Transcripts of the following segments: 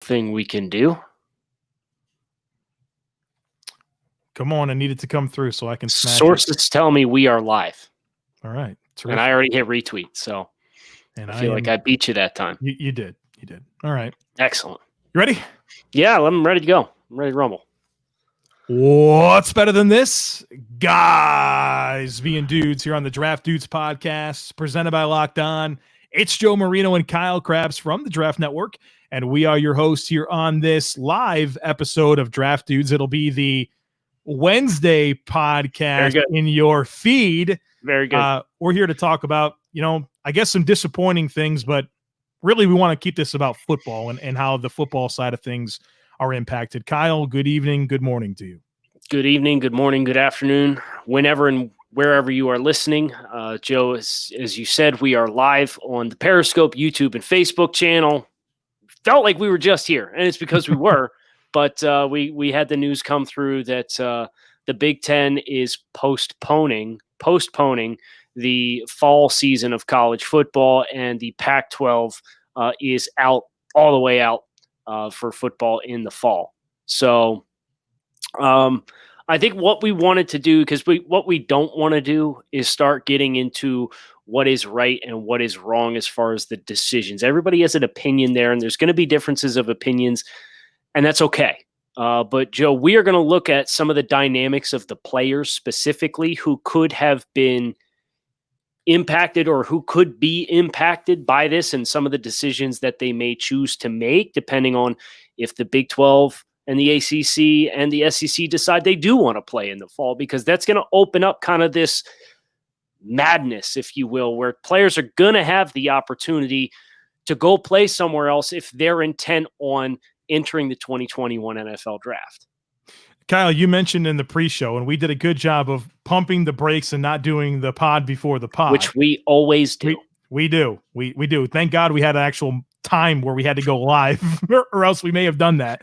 thing we can do. Come on, I need it to come through so I can smash Sources tell me we are live. All right. Terrific. And I already hit retweet, so I feel like I beat you that time. You did. You did. All right. Excellent. You ready? Yeah, I'm ready to go. I'm ready to rumble. What's better than this? Guys being dudes here on the Draft Dudes podcast, presented by Locked On. It's Joe Marino and Kyle Crabbs from the Draft Network, and we are your hosts here on this live episode of Draft Dudes. It'll be the Wednesday podcast in your feed. Very good. We're here to talk about, I guess some disappointing things, but really we want to keep this about football and how the football side of things are impacted. Kyle, good evening, good morning to you. Good evening, good morning, good afternoon, whenever and wherever you are listening. Joe, as you said, we are live on the Periscope, YouTube, and Facebook channel. Felt like we were just here, and it's because we were, but we had the news come through that the Big Ten is postponing the fall season of college football, and the Pac-12 is out all the way out for football in the fall. So I think what we wanted to do, because what we don't want to do is start getting into what is right and what is wrong as far as the decisions. Everybody has an opinion there, and there's going to be differences of opinions, and that's okay. But, Joe, we are going to look at some of the dynamics of the players specifically who could have been impacted or who could be impacted by this, and some of the decisions that they may choose to make depending on if the Big 12 and the ACC and the SEC decide they do want to play in the fall, because that's going to open up kind of this madness, if you will, where players are going to have the opportunity to go play somewhere else if they're intent on entering the 2021 NFL draft. Kyle, you mentioned in the pre-show, and we did a good job of pumping the brakes and not doing the pod before the pod. Which we always do. We do. We do. Thank God we had an actual time where we had to go live, or else we may have done that.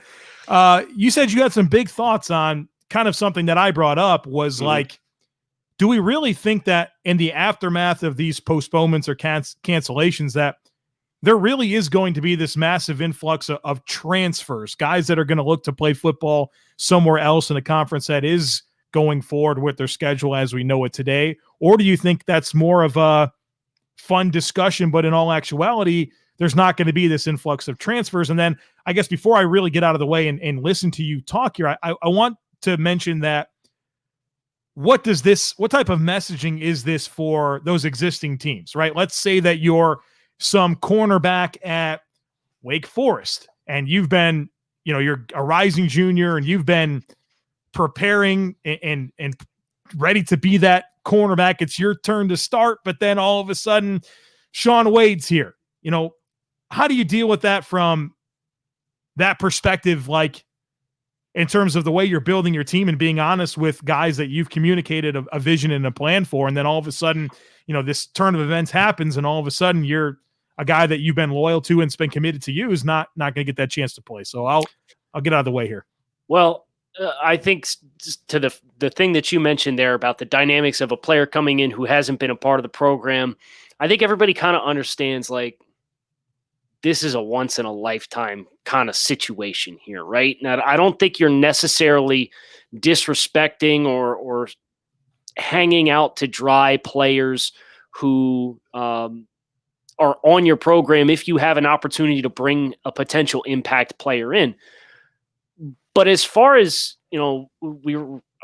You said you had some big thoughts on kind of something that I brought up was like, do we really think that in the aftermath of these postponements or cancellations that there really is going to be this massive influx of transfers, guys that are going to look to play football somewhere else in a conference that is going forward with their schedule as we know it today? Or do you think that's more of a fun discussion, but in all actuality, there's not going to be this influx of transfers? And then I guess before I really get out of the way and listen to you talk here, I want to mention that what type of messaging is this for those existing teams, right? Let's say that you're some cornerback at Wake Forest and you've been, you're a rising junior and you've been preparing and ready to be that cornerback. It's your turn to start, but then all of a sudden Shaun Wade's here. How do you deal with that from that perspective, like in terms of the way you're building your team and being honest with guys that you've communicated a vision and a plan for, and then all of a sudden, this turn of events happens and all of a sudden you're a guy that you've been loyal to and's been committed to you is not going to get that chance to play. So I'll get out of the way here. Well, I think to the thing that you mentioned there about the dynamics of a player coming in who hasn't been a part of the program, I think everybody kind of understands, like, this is a once in a lifetime kind of situation here, right? Now, I don't think you're necessarily disrespecting or hanging out to dry players who are on your program if you have an opportunity to bring a potential impact player in. But as far as, I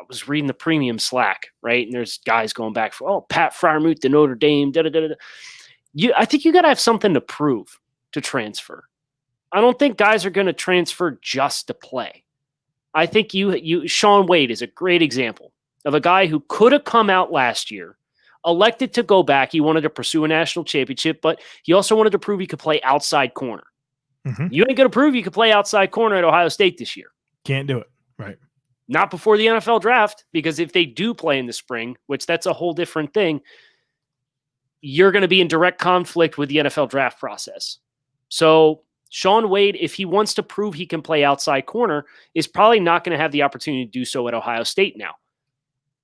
was reading the premium Slack, right? And there's guys going back for, Pat Freiermuth to Notre Dame, I think you got to have something to prove to transfer. I don't think guys are going to transfer just to play. I think Shaun Wade is a great example of a guy who could have come out last year, elected to go back. He wanted to pursue a national championship, but he also wanted to prove he could play outside corner. Mm-hmm. You ain't going to prove you could play outside corner at Ohio State this year. Can't do it. Right. Not before the NFL draft, because if they do play in the spring, which that's a whole different thing, you're going to be in direct conflict with the NFL draft process. So Shaun Wade, if he wants to prove he can play outside corner, is probably not going to have the opportunity to do so at Ohio State now.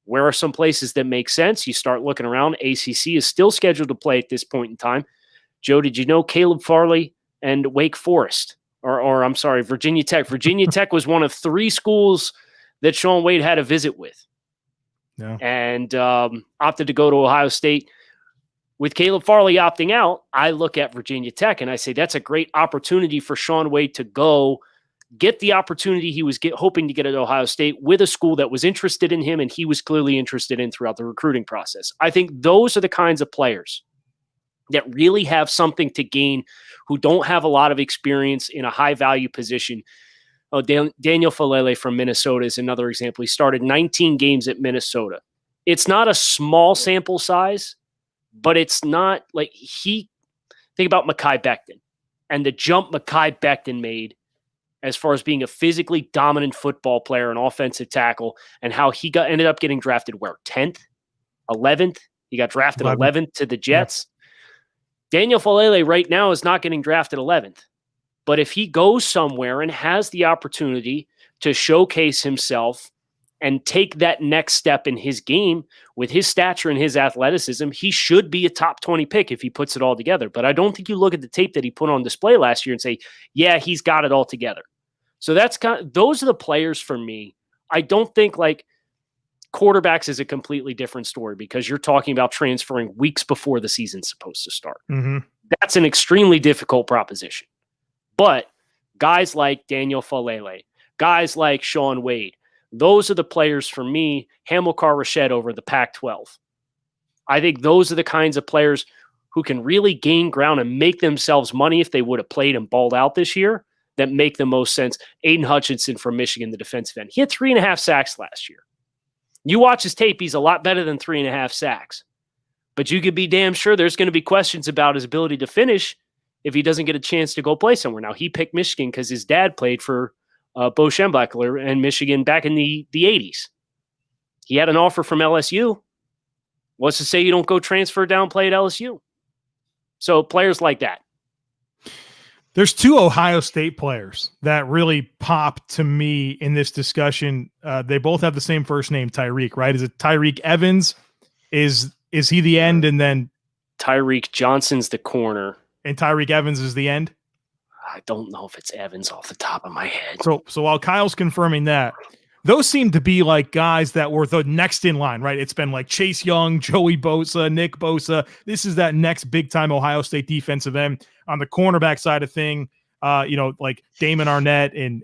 Where are some places that make sense? You start looking around. ACC is still scheduled to play at this point in time. Joe, did you know Caleb Farley and Wake Forest or I'm sorry, Virginia Tech. Virginia Tech was one of 3 schools that Shaun Wade had a visit with. Yeah. And opted to go to Ohio State. With Caleb Farley opting out, I look at Virginia Tech and I say that's a great opportunity for Shaun Wade to go get the opportunity he was hoping to get at Ohio State with a school that was interested in him and he was clearly interested in throughout the recruiting process. I think those are the kinds of players that really have something to gain, who don't have a lot of experience in a high-value position. Oh, Daniel Falele from Minnesota is another example. He started 19 games at Minnesota. It's not a small sample size, but it's not like think about Mekhi Becton and the jump Mekhi Becton made as far as being a physically dominant football player, an offensive tackle, and how he ended up getting drafted where? 10th? 11th? He got drafted 11th to the Jets. Yeah. Daniel Falele right now is not getting drafted 11th. But if he goes somewhere and has the opportunity to showcase himself and take that next step in his game with his stature and his athleticism, he should be a top 20 pick if he puts it all together. But I don't think you look at the tape that he put on display last year and say, yeah, he's got it all together. So those are the players for me. I don't think like quarterbacks is a completely different story because you're talking about transferring weeks before the season's supposed to start. Mm-hmm. That's an extremely difficult proposition. But guys like Daniel Falele, guys like Shaun Wade, those are the players for me, Hamilcar Rashed over the Pac-12. I think those are the kinds of players who can really gain ground and make themselves money if they would have played and balled out this year that make the most sense. Aiden Hutchinson from Michigan, the defensive end. He had 3.5 sacks last year. You watch his tape, he's a lot better than 3.5 sacks. But you could be damn sure there's going to be questions about his ability to finish if he doesn't get a chance to go play somewhere. Now, he picked Michigan because his dad played for Bo Schembechler and Michigan back in the 80s. He had an offer from LSU. What's to say you don't go transfer down, play at LSU? So players like that. There's 2 Ohio State players that really pop to me in this discussion. They both have the same first name, Tyreek, right? Is it Tyreek Evans? Is he the end? And then Tyreek Johnson's the corner. And Tyreek Evans is the end? I don't know if it's Evans off the top of my head. So while Kyle's confirming that, those seem to be like guys that were the next in line, right? It's been like Chase Young, Joey Bosa, Nick Bosa. This is that next big-time Ohio State defensive end. On the cornerback side of thing, like Damon Arnett and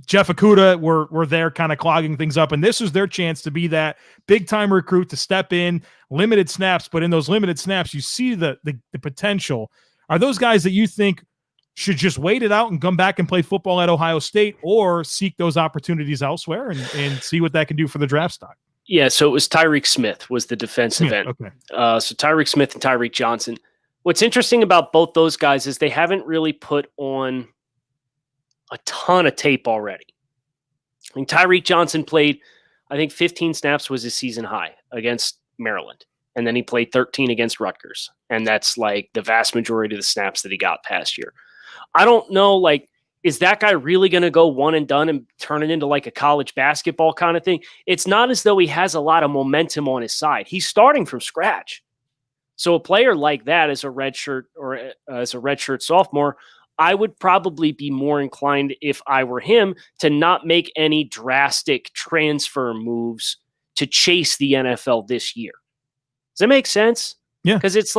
Jeff Okudah were there kind of clogging things up. And this was their chance to be that big-time recruit to step in, limited snaps. But in those limited snaps, you see the potential. Are those guys that you think should just wait it out and come back and play football at Ohio State or seek those opportunities elsewhere and see what that can do for the draft stock? Yeah, so it was Tyreek Smith was the defensive end. Okay. So Tyreek Smith and Tyreek Johnson. What's interesting about both those guys is they haven't really put on a ton of tape already. I mean, Tyreek Johnson played, I think 15 snaps was his season high against Maryland. And then he played 13 against Rutgers. And that's like the vast majority of the snaps that he got past year. I don't know, like, is that guy really going to go one and done and turn it into like a college basketball kind of thing? It's not as though he has a lot of momentum on his side. He's starting from scratch. So a player like that as a redshirt or as a redshirt sophomore, I would probably be more inclined, if I were him, to not make any drastic transfer moves to chase the NFL this year. Does that make sense? Yeah. Because it's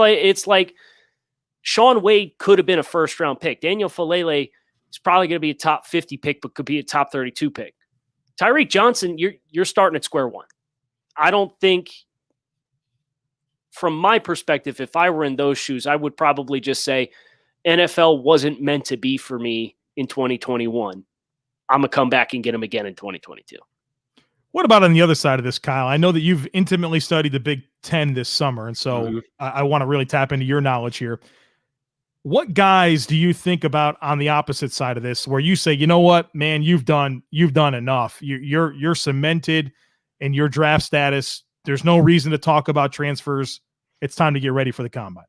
like Shaun Wade could have been a first-round pick. Daniel Falele is probably going to be a top 50 pick, but could be a top 32 pick. Tyreek Johnson, you're starting at square one. I don't think, from my perspective, if I were in those shoes, I would probably just say NFL wasn't meant to be for me in 2021. I'm going to come back and get him again in 2022. What about on the other side of this, Kyle? I know that you've intimately studied the Big Ten this summer, and so I want to really tap into your knowledge here. What guys do you think about on the opposite side of this, where you say, you know what, man, you've done enough. You're cemented in your draft status. There's no reason to talk about transfers. It's time to get ready for the combine.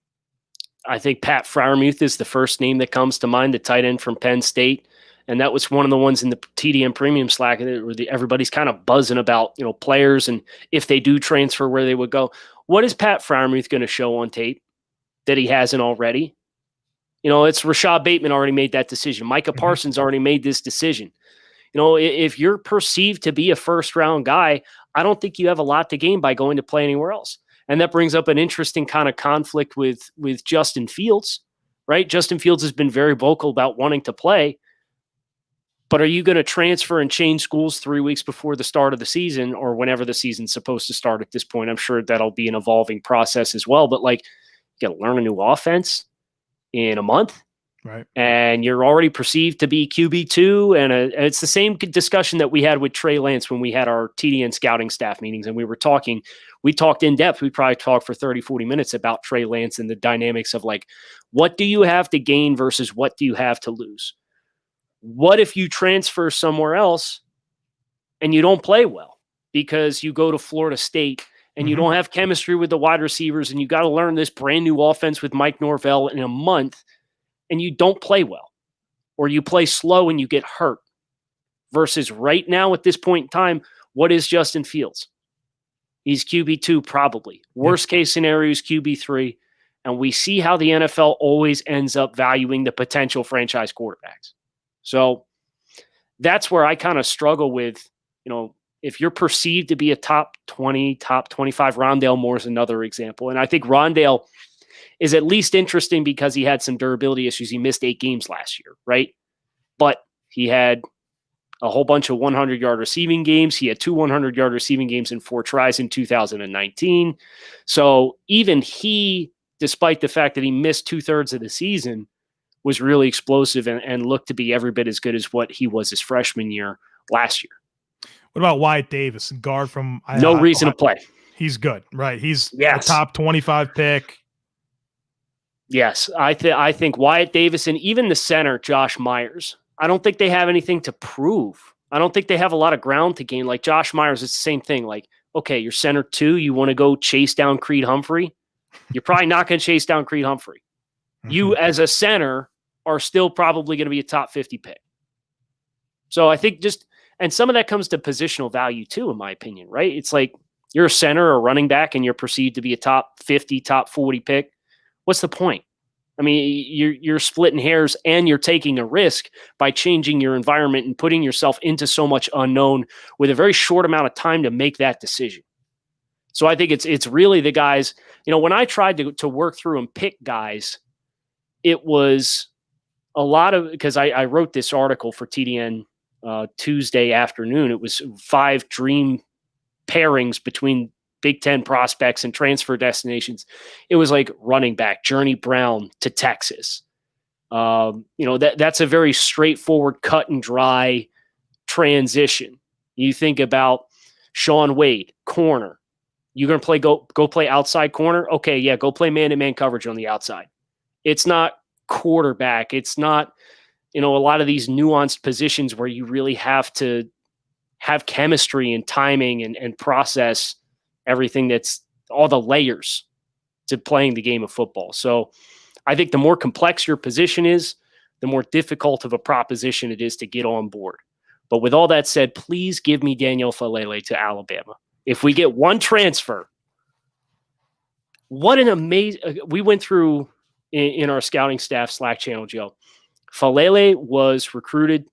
I think Pat Freiermuth is the first name that comes to mind, the tight end from Penn State. And that was one of the ones in the TDM Premium Slack where everybody's kind of buzzing about, players and if they do transfer, where they would go. What is Pat Freiermuth going to show on tape that he hasn't already? It's Rashad Bateman already made that decision. Micah Parsons already made this decision. If you're perceived to be a first-round guy, I don't think you have a lot to gain by going to play anywhere else. And that brings up an interesting kind of conflict with Justin Fields, right? Justin Fields has been very vocal about wanting to play. But are you going to transfer and change schools 3 weeks before the start of the season or whenever the season's supposed to start at this point? I'm sure that'll be an evolving process as well. But you got to learn a new offense in a month. Right. And you're already perceived to be QB2. And it's the same discussion that we had with Trey Lance when we had our TDN scouting staff meetings. And we talked in depth. We probably talked for 30, 40 minutes about Trey Lance and the dynamics of what do you have to gain versus what do you have to lose? What if you transfer somewhere else and you don't play well because you go to Florida State and you don't have chemistry with the wide receivers and you got to learn this brand new offense with Mike Norvell in a month and you don't play well or you play slow and you get hurt versus right now at this point in time, what is Justin Fields? He's QB2 probably. Worst case scenario is QB3. And we see how the NFL always ends up valuing the potential franchise quarterbacks. So that's where I kind of struggle with, if you're perceived to be a top 20, top 25, Rondale Moore is another example. And I think Rondale is at least interesting because he had some durability issues. He missed 8 games last year, right? But he had a whole bunch of 100-yard receiving games. He had 2 100-yard receiving games and 4 tries in 2019. So even he, despite the fact that he missed 2/3 of the season, was really explosive and looked to be every bit as good as what he was his freshman year last year. What about Wyatt Davis, guard from no reason to play? He's good, right? He's a top 25 pick. Yes, I think Wyatt Davis and even the center, Josh Myers, I don't think they have anything to prove. I don't think they have a lot of ground to gain. Like Josh Myers, it's the same thing. Okay, you're center 2, you want to go chase down Creed Humphrey? You're probably not going to chase down Creed Humphrey. You as a center are still probably going to be a top 50 pick. So I think and some of that comes to positional value too, in my opinion, right? It's like you're a center or running back and you're perceived to be a top 50, top 40 pick. What's the point? I mean, you're splitting hairs and you're taking a risk by changing your environment and putting yourself into so much unknown with a very short amount of time to make that decision. So I think it's really the guys, when I tried to work through and pick guys, it was a lot of, because I wrote this article for TDN Tuesday afternoon. It was 5 dream pairings between Big Ten prospects and transfer destinations. It was like running back, Journey Brown to Texas. That's a very straightforward, cut and dry transition. You think about Sean Wade, corner. You're going to go play outside corner? Okay, yeah, go play man-to-man coverage on the outside. It's not quarterback. It's not, a lot of these nuanced positions where you really have to have chemistry and timing and process everything that's all the layers to playing the game of football. So I think the more complex your position is, the more difficult of a proposition it is to get on board. But with all that said, please give me Daniel Falele to Alabama. If we get one transfer, what an amazing, we went through in our scouting staff Slack channel, Joe. Falele was recruited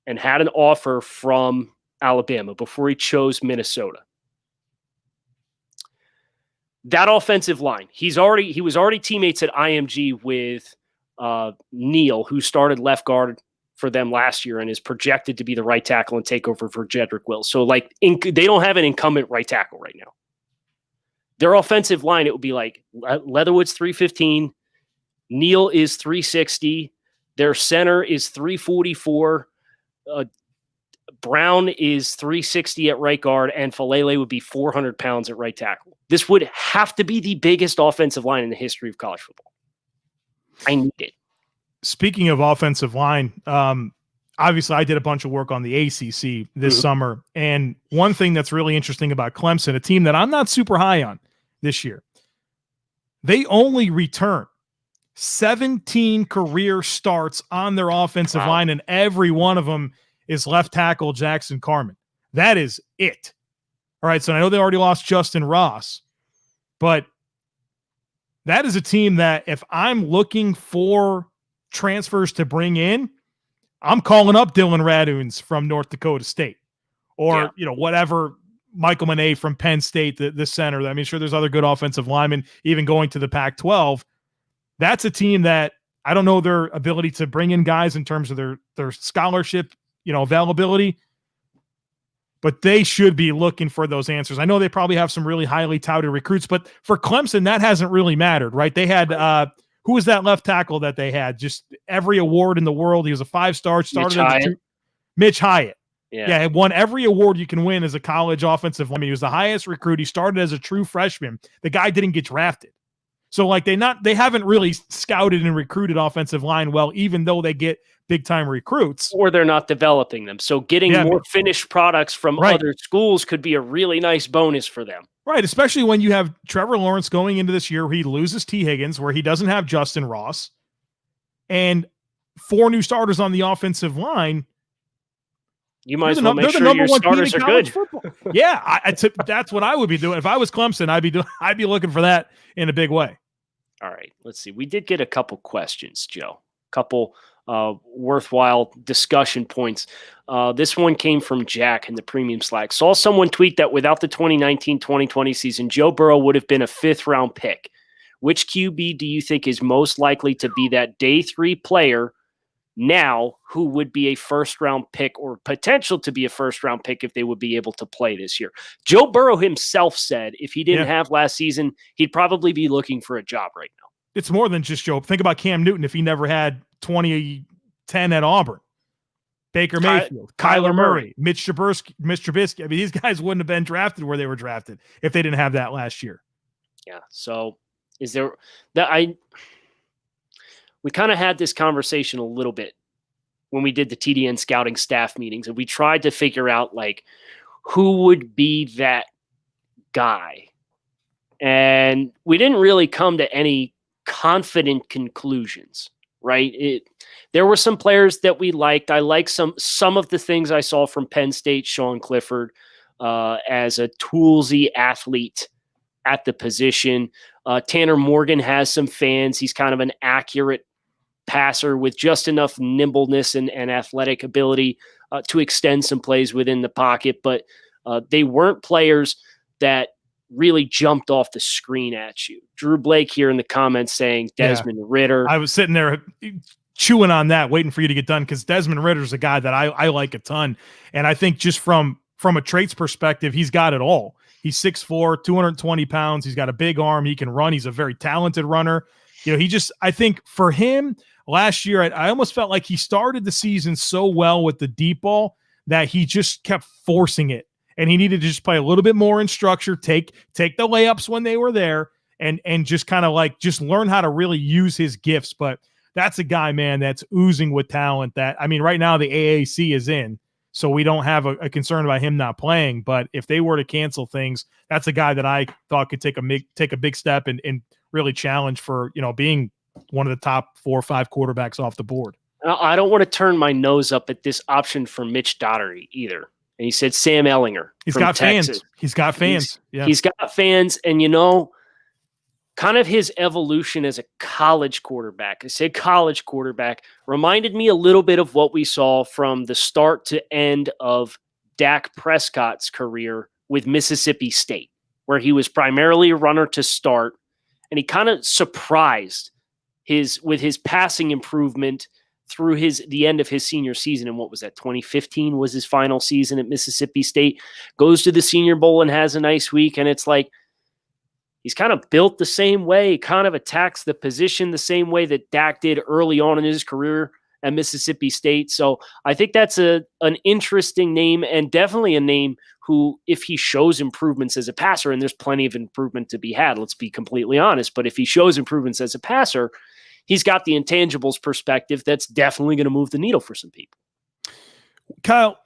and had an offer from Alabama before he chose Minnesota. That offensive line, he was already teammates at IMG with Neal, who started left guard for them last year and is projected to be the right tackle and take over for Jedrick Wills. So they don't have an incumbent right tackle right now. Their offensive line, it would be like Leatherwood's 315, Neal is 360, their center is 344, Brown is 360 at right guard, and Falele would be 400 pounds at right tackle. This would have to be the biggest offensive line in the history of college football. I need it. Speaking of offensive line, obviously I did a bunch of work on the ACC this summer. And one thing that's really interesting about Clemson, a team that I'm not super high on this year, they only return 17 career starts on their offensive line, and every one of them is left tackle Jackson Carman. That is it. All right, so I know they already lost Justin Ross, but that is a team that if I'm looking for transfers to bring in, I'm calling up Dylan Raduns from North Dakota State, or whatever, Michael Manet from Penn State, the center. I mean, sure, there's other good offensive linemen even going to the Pac-12. That's a team that I don't know their ability to bring in guys in terms of their scholarship, availability, but they should be looking for those answers. I know they probably have some really highly touted recruits, but for Clemson, that hasn't really mattered, right? They had who was that left tackle that they had? Just every award in the world. He was a 5-star, started as Mitch Hyatt. Yeah, he won every award you can win as a college offensive lineman. He was the highest recruit. He started as a true freshman. The guy didn't get drafted. So they haven't really scouted and recruited offensive line well, even though they get big time recruits. Or they're not developing them. So getting more finished products from other schools could be a really nice bonus for them. Right, especially when you have Trevor Lawrence going into this year where he loses T. Higgins, where he doesn't have Justin Ross, and 4 new starters on the offensive line. You might as well make sure your starters are good. Yeah, that's what I would be doing. If I was Clemson, I'd be looking for that in a big way. All right, let's see. We did get a couple questions, Joe. Couple worthwhile discussion points. This one came from Jack in the premium Slack. Saw someone tweet that without the 2019-2020 season, Joe Burrow would have been a 5th-round pick. Which QB do you think is most likely to be that day 3 player now who would be a 1st-round pick or potential to be a 1st-round pick if they would be able to play this year? Joe Burrow himself said if he didn't have last season, he'd probably be looking for a job right now. It's more than just Joe. Think about Cam Newton if he never had 2010 at Auburn. Baker Mayfield, Kyler Murray, Mitch Trubisky. I mean, these guys wouldn't have been drafted where they were drafted if they didn't have that last year. Yeah. So is there that we kind of had this conversation a little bit when we did the TDN scouting staff meetings, and we tried to figure out who would be that guy. And we didn't really come to any confident conclusions, right? There were some players that we liked. I like some of the things I saw from Penn State, Sean Clifford, as a toolsy athlete at the position. Tanner Morgan has some fans. He's kind of an accurate passer with just enough nimbleness and athletic ability to extend some plays within the pocket, but they weren't players that really jumped off the screen at you. Drew Blake here in the comments saying Desmond Ritter. I was sitting there chewing on that, waiting for you to get done, because Desmond Ritter is a guy that I like a ton. And I think just from a traits perspective, he's got it all. He's 6'4", 220 pounds. He's got a big arm. He can run. He's a very talented runner. I think for him last year, I almost felt like he started the season so well with the deep ball that he just kept forcing it. And he needed to just play a little bit more in structure, take the layups when they were there, and just kind of just learn how to really use his gifts. But that's a guy, man, that's oozing with talent. Right now the AAC is in, so we don't have a concern about him not playing. But if they were to cancel things, that's a guy that I thought could take a big step and really challenge for being one of the top 4 or 5 quarterbacks off the board. I don't want to turn my nose up at this option for Mitch Daugherty either. And he said Sam Ellinger. He's got Texas. fans. He's got fans. He's got fans. And, kind of his evolution as a college quarterback, I said college quarterback, reminded me a little bit of what we saw from the start to end of Dak Prescott's career with Mississippi State, where he was primarily a runner to start. And he kind of surprised with his passing improvement through the end of his senior season. And what was that? 2015 was his final season at Mississippi State. Goes to the Senior Bowl and has a nice week. And it's like, he's kind of built the same way, kind of attacks the position the same way that Dak did early on in his career at Mississippi State. So I think that's an interesting name, and definitely a name who, if he shows improvements as a passer, and there's plenty of improvement to be had, let's be completely honest, but if he shows improvements as a passer, he's got the intangibles perspective that's definitely going to move the needle for some people. Kyle,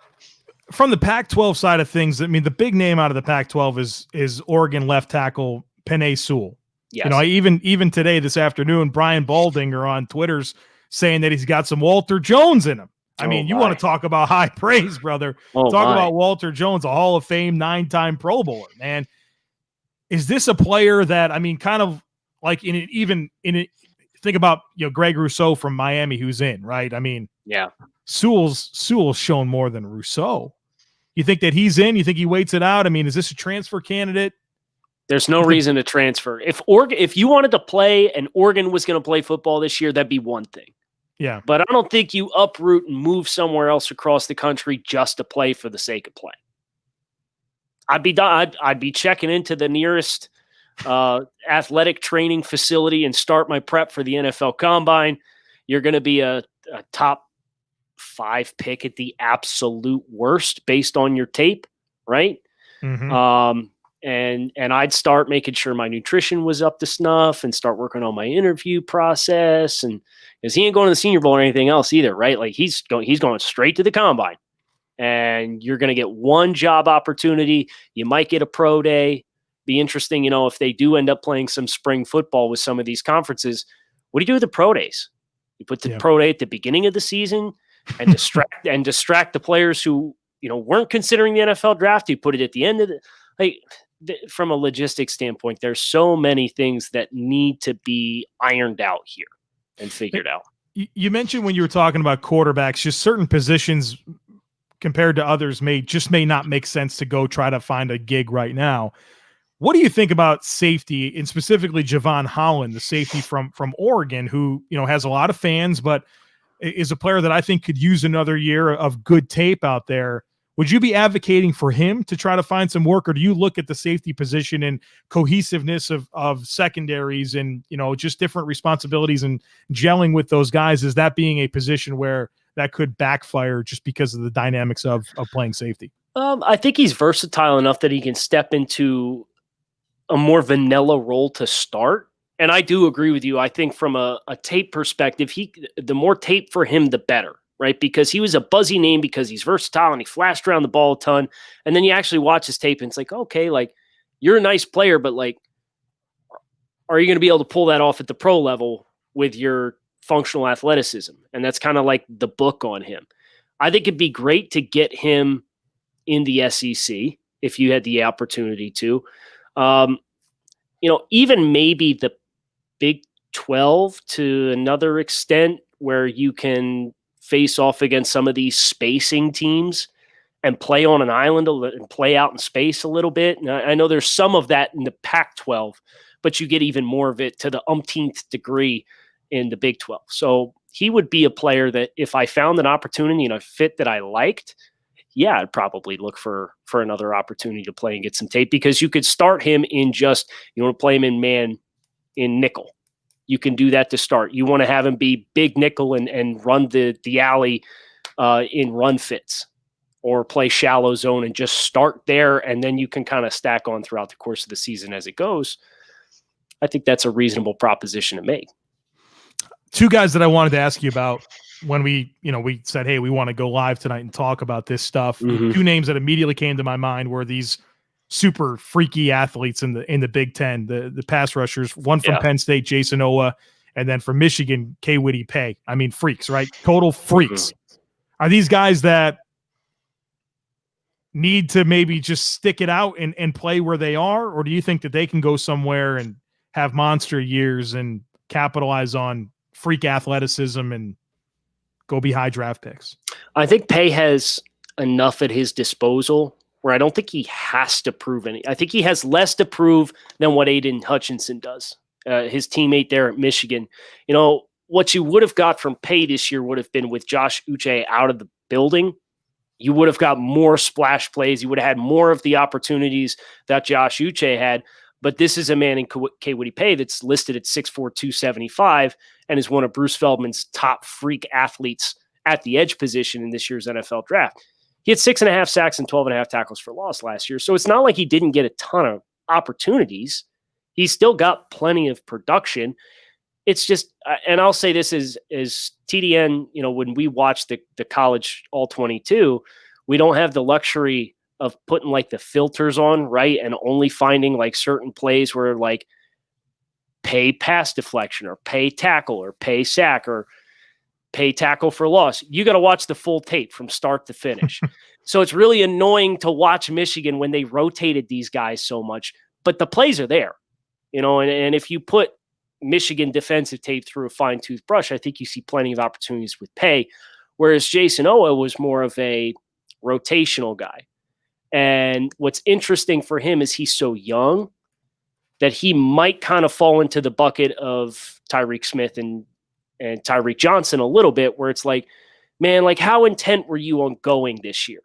from the Pac-12 side of things, the big name out of the Pac-12 is Oregon left tackle Penei Sewell. Yes. Even today, this afternoon, Brian Baldinger on Twitter's saying that he's got some Walter Jones in him. You want to talk about high praise, brother. About Walter Jones, a Hall of Fame 9-time Pro Bowler, man. Is this a player that, kind of like think think about, Greg Rousseau from Miami, who's in, right? I mean, yeah, Sewell's shown more than Rousseau. You think that he's in? You think he waits it out? I mean, is this a transfer candidate? There's no reason to transfer. If you wanted to play and Oregon was going to play football this year, that'd be one thing. Yeah. But I don't think you uproot and move somewhere else across the country just to play for the sake of playing. I'd be checking into the nearest athletic training facility and start my prep for the NFL Combine. You're going to be a top 5 pick at the absolute worst based on your tape, right? Mm-hmm. And I'd start making sure my nutrition was up to snuff and start working on my interview process. And because he ain't going to the Senior Bowl or anything else either, right? Like he's going straight to the Combine, and you're going to get one job opportunity. You might get a pro day. Be interesting, if they do end up playing some spring football with some of these conferences. What do you do with the pro days? You put the pro day at the beginning of the season and distract the players who weren't considering the NFL draft. You put it at the end of from a logistics standpoint, there's so many things that need to be ironed out here and figured out. You mentioned when you were talking about quarterbacks, just certain positions compared to others may not make sense to go try to find a gig right now. What do you think about safety, and specifically Javon Holland, the safety from Oregon, who has a lot of fans, but is a player that I think could use another year of good tape out there? Would you be advocating for him to try to find some work, or do you look at the safety position and cohesiveness of secondaries and, just different responsibilities and gelling with those guys as that being a position where that could backfire just because of the dynamics of playing safety? I think he's versatile enough that he can step into a more vanilla role to start. And I do agree with you. I think from a tape perspective, the more tape for him, the better. Right? Because he was a buzzy name because he's versatile and he flashed around the ball a ton. And then you actually watch his tape and it's like, okay, like you're a nice player, but like, are you going to be able to pull that off at the pro level with your functional athleticism? And that's kind of like the book on him. I think it'd be great to get him in the SEC if you had the opportunity to. Even maybe the Big 12 to another extent where you can face off against some of these spacing teams and play on an island and play out in space a little bit. And I know there's some of that in the Pac-12, but you get even more of it to the umpteenth degree in the Big 12. So he would be a player that if I found an opportunity and a fit that I liked, I'd probably look for another opportunity to play and get some tape, because you could start him in just, you want to play him in nickel. You can do that to start. You want to have him be big nickel and run the alley in run fits, or play shallow zone and just start there, and then you can kind of stack on throughout the course of the season as it goes. I think that's a reasonable proposition to make. Two guys that I wanted to ask you about when we said, hey, we want to go live tonight and talk about this stuff. Mm-hmm. Two names that immediately came to my mind were these super freaky athletes in the Big Ten, the pass rushers, one from Penn State, Jason Owa, and then from Michigan, K. Whitty Pay. I mean, freaks, right? Total freaks. Mm-hmm. Are these guys that need to maybe just stick it out and play where they are? Or do you think that they can go somewhere and have monster years and capitalize on freak athleticism and go be high draft picks? I think Pay has enough at his disposal where I don't think he has to prove any. I think he has less to prove than what Aiden Hutchinson does, his teammate there at Michigan. What you would have got from Pay this year would have been, with Josh Uche out of the building, you would have got more splash plays. You would have had more of the opportunities that Josh Uche had. But this is a man in K. Whitty Pay that's listed at 6'4", 275, and is one of Bruce Feldman's top freak athletes at the edge position in this year's NFL draft. He had 6.5 sacks and 12.5 tackles for loss last year. So it's not like he didn't get a ton of opportunities. He's still got plenty of production. It's just, and I'll say this as TDN, when we watch the college all 22, we don't have the luxury of putting like the filters on, right? And only finding like certain plays where like Pay pass deflection or Pay tackle or Pay sack or Pay tackle for loss. You got to watch the full tape from start to finish. So it's really annoying to watch Michigan when they rotated these guys so much, but the plays are there, and if you put, Michigan defensive tape through a fine-tooth brush. I think you see plenty of opportunities with pay, whereas Jason Owen was more of a rotational guy. And what's interesting for him is he's so young that he might kind of fall into the bucket of Tyreek Smith and Tyreek Johnson a little bit, where it's like, man, like how intent were you on going this year?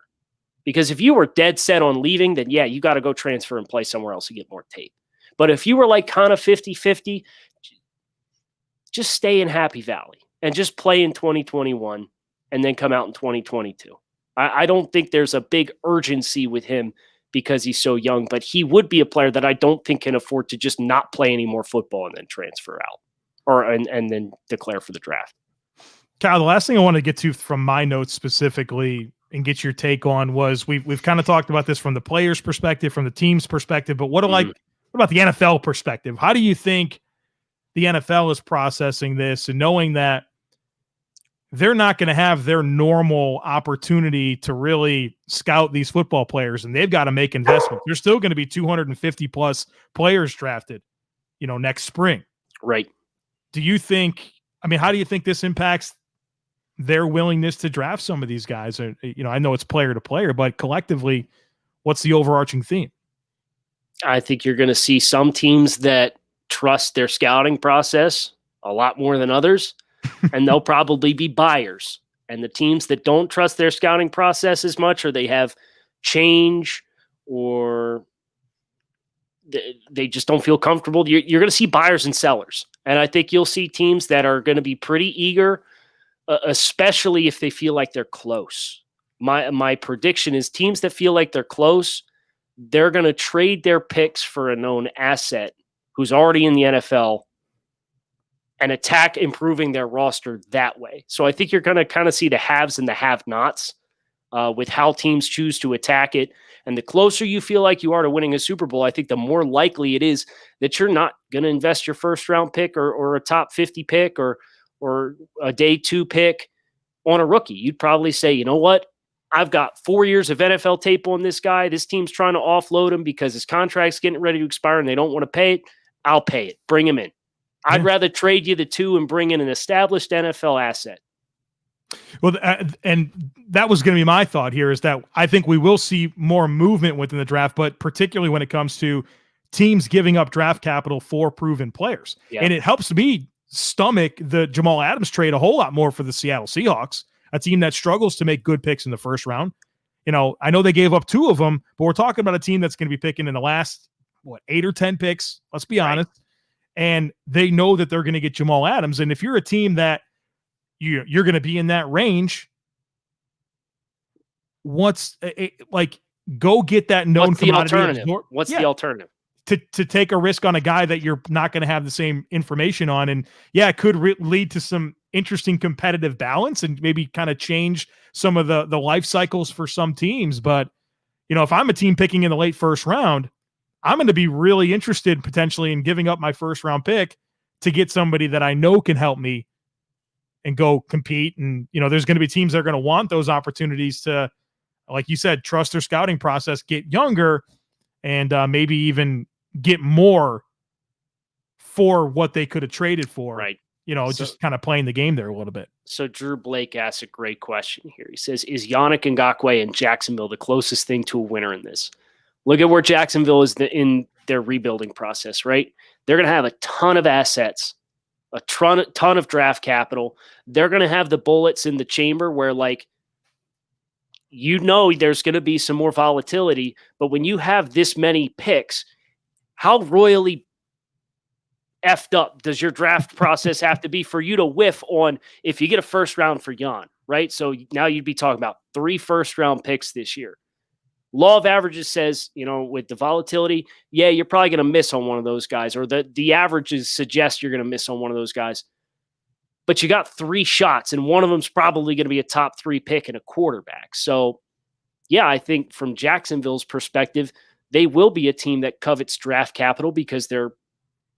Because if you were dead set on leaving, then yeah, you got to go transfer and play somewhere else to get more tape. But if you were like kind of 50-50, just stay in Happy Valley and just play in 2021 and then come out in 2022. I don't think there's a big urgency with him because he's so young, but he would be a player that I don't think can afford to just not play any more football and then transfer out and then declare for the draft. Kyle, the last thing I want to get to from my notes specifically and get your take on was we've kind of talked about this from the player's perspective, from the team's perspective, but what about the NFL perspective? How do you think the NFL is processing this and knowing that they're not going to have their normal opportunity to really scout these football players, and they've got to make investments? There's still going to be 250 plus players drafted, next spring. Right. How do you think this impacts their willingness to draft some of these guys? I know it's player to player, but collectively, what's the overarching theme? I think you're going to see some teams that trust their scouting process a lot more than others, and they'll probably be buyers. And the teams that don't trust their scouting process as much, or they have change, or they just don't feel comfortable, you're going to see buyers and sellers. And I think you'll see teams that are going to be pretty eager, especially if they feel like they're close. My prediction is teams that feel like they're close, they're going to trade their picks for a known asset who's already in the NFL and attack improving their roster that way. So I think you're going to kind of see the haves and the have-nots with how teams choose to attack it. And the closer you feel like you are to winning a Super Bowl, I think the more likely it is that you're not going to invest your first-round pick or a top 50 pick or a day 2 pick on a rookie. You'd probably say, you know what? I've got 4 years of NFL tape on this guy. This team's trying to offload him because his contract's getting ready to expire and they don't want to pay it. I'll pay it. Bring him in. I'd rather trade you the 2 and bring in an established NFL asset. Well, and that was going to be my thought here, is that I think we will see more movement within the draft, but particularly when it comes to teams giving up draft capital for proven players. Yeah. And it helps me stomach the Jamal Adams trade a whole lot more for the Seattle Seahawks, a team that struggles to make good picks in the first round. I know they gave up 2 of them, but we're talking about a team that's going to be picking in the last, 8 or 10 picks, let's be honest. And they know that they're going to get Jamal Adams. And if you're a team that you're going to be in that range, go get that known commodity. What's the alternative? To take a risk on a guy that you're not going to have the same information on. And it could lead to some interesting competitive balance and maybe kind of change some of the life cycles for some teams. But, if I'm a team picking in the late first round, I'm going to be really interested potentially in giving up my first round pick to get somebody that I know can help me and go compete. And, there's going to be teams that are going to want those opportunities to, like you said, trust their scouting process, get younger, and maybe even get more for what they could have traded for. Right. Just kind of playing the game there a little bit. So Drew Blake asks a great question here. He says, is Yannick Ngakoue in Jacksonville the closest thing to a winner in this? Look at where Jacksonville is in their rebuilding process, right? They're going to have a ton of assets, a ton of draft capital. They're going to have the bullets in the chamber where, there's going to be some more volatility. But when you have this many picks, how royally effed up does your draft process have to be for you to whiff on if you get a first round for Jan, right? So now you'd be talking about 3 first-round picks this year. Law of averages says, with the volatility, you're probably going to miss on one of those guys, or the averages suggest you're going to miss on one of those guys. But you got 3 shots, and one of them's probably going to be a top 3 pick and a quarterback. So, I think from Jacksonville's perspective, they will be a team that covets draft capital because they're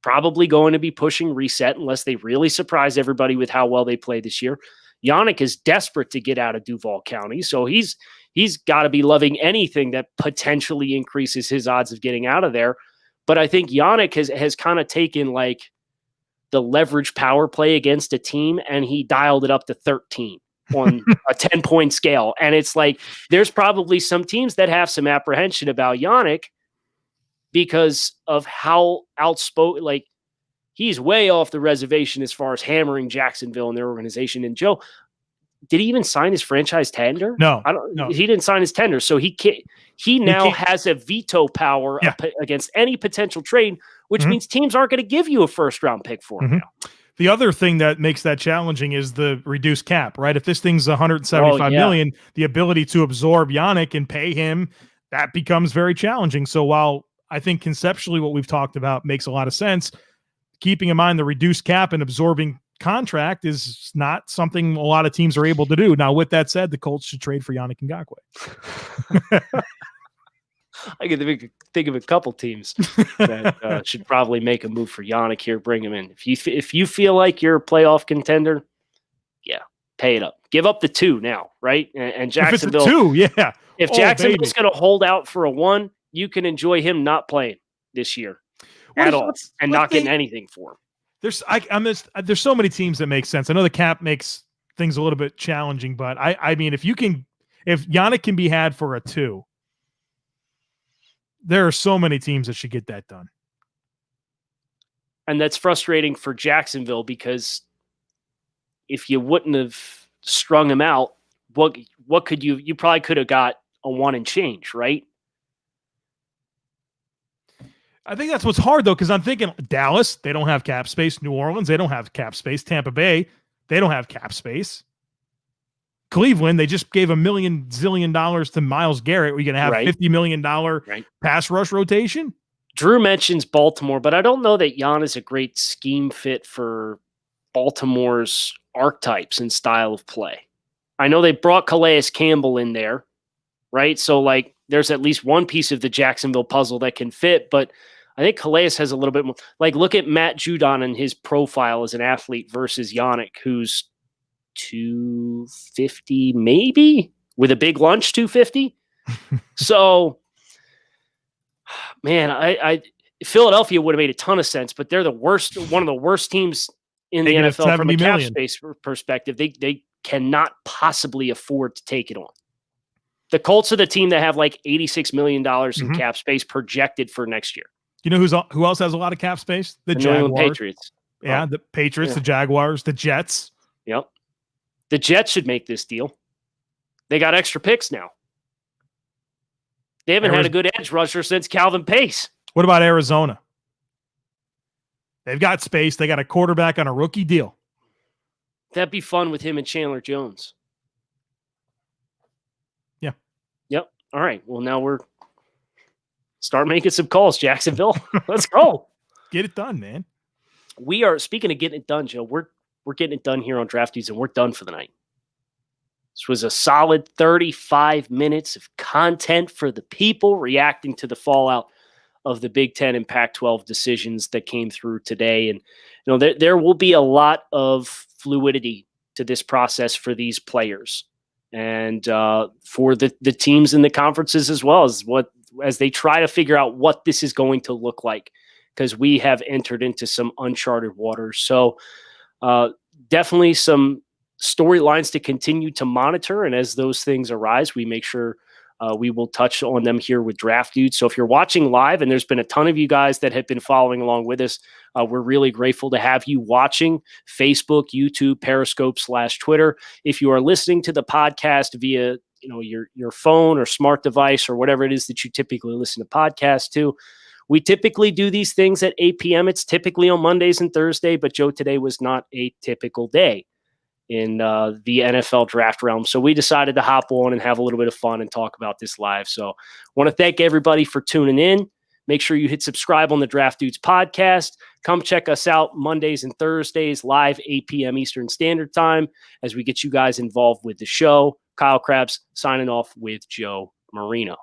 probably going to be pushing reset unless they really surprise everybody with how well they play this year. Yannick is desperate to get out of Duval County, so he's got to be loving anything that potentially increases his odds of getting out of there. But I think Yannick has kind of taken the leverage power play against a team, and he dialed it up to 13 on a 10-point scale. And it's like, there's probably some teams that have some apprehension about Yannick because of how outspoken, like, he's way off the reservation as far as hammering Jacksonville and their organization. And Joe, did he even sign his franchise tender? No, he didn't sign his tender. So he now has a veto power against any potential trade, which means teams aren't going to give you a first-round pick for him now. The other thing that makes that challenging is the reduced cap, right? If this thing's $175 million, the ability to absorb Yannick and pay him, that becomes very challenging. So while I think conceptually what we've talked about makes a lot of sense, keeping in mind the reduced cap and absorbing contract is not something a lot of teams are able to do. Now, with that said, the Colts should trade for Yannick Ngakoue. I can think of a couple teams that should probably make a move for Yannick here, bring him in. If you feel like you're a playoff contender, pay it up. Give up the 2 now, right? And Jacksonville, if it's a 2, if Jacksonville's going to hold out for a 1, you can enjoy him not playing this year at all and not getting anything for him. There's so many teams that make sense. I know the cap makes things a little bit challenging, but I mean, if Yannick can be had for a 2, there are so many teams that should get that done. And that's frustrating for Jacksonville because if you wouldn't have strung him out, what could you probably could have got a 1 and change, right? I think that's what's hard, though, because I'm thinking Dallas, they don't have cap space. New Orleans, they don't have cap space. Tampa Bay, they don't have cap space. Cleveland, they just gave $1 zillion to Myles Garrett. We're going to have $50 million pass rush rotation. Drew mentions Baltimore, but I don't know that Jan is a great scheme fit for Baltimore's archetypes and style of play. I know they brought Calais Campbell in there, right? So, like, there's at least one piece of the Jacksonville puzzle that can fit, but I think Calais has a little bit more. Like, look at Matt Judon and his profile as an athlete versus Yannick, who's 250 maybe with a big lunch 250. So, man, I Philadelphia would have made a ton of sense, but they're one of the worst teams in the NFL from a cap space perspective. They cannot possibly afford to take it on. The Colts are the team that have like $86 million in cap space projected for next year. You know who else has a lot of cap space? The Jaguars. Patriots. Yeah, the Patriots, the Jaguars, the Jets. Yep. The Jets should make this deal. They got extra picks now. They haven't had a good edge rusher since Calvin Pace. What about Arizona? They've got space. They got a quarterback on a rookie deal. That'd be fun with him and Chandler Jones. Yeah. Yep. All right. Well, now we're start making some calls, Jacksonville. Let's go. Get it done, man. We are, speaking of getting it done, Joe, we're getting it done here on Draft Dudes, and we're done for the night. This was a solid 35 minutes of content for the people reacting to the fallout of the Big Ten and Pac-12 decisions that came through today. And, you know, there will be a lot of fluidity to this process for these players and for the teams and the conferences as well as they try to figure out what this is going to look like, because we have entered into some uncharted waters. So definitely some storylines to continue to monitor. And as those things arise, we make sure we will touch on them here with Draft Dudes. So if you're watching live, and there's been a ton of you guys that have been following along with us, we're really grateful to have you watching Facebook, YouTube, Periscope /Twitter. If you are listening to the podcast via your phone or smart device or whatever it is that you typically listen to podcasts to, we typically do these things at 8 p.m. It's typically on Mondays and Thursday, but Joe, today was not a typical day in the NFL draft realm. So we decided to hop on and have a little bit of fun and talk about this live. So I want to thank everybody for tuning in. Make sure you hit subscribe on the Draft Dudes podcast. Come check us out Mondays and Thursdays, live 8 p.m. Eastern Standard Time, as we get you guys involved with the show. Kyle Crabbs signing off with Joe Marino.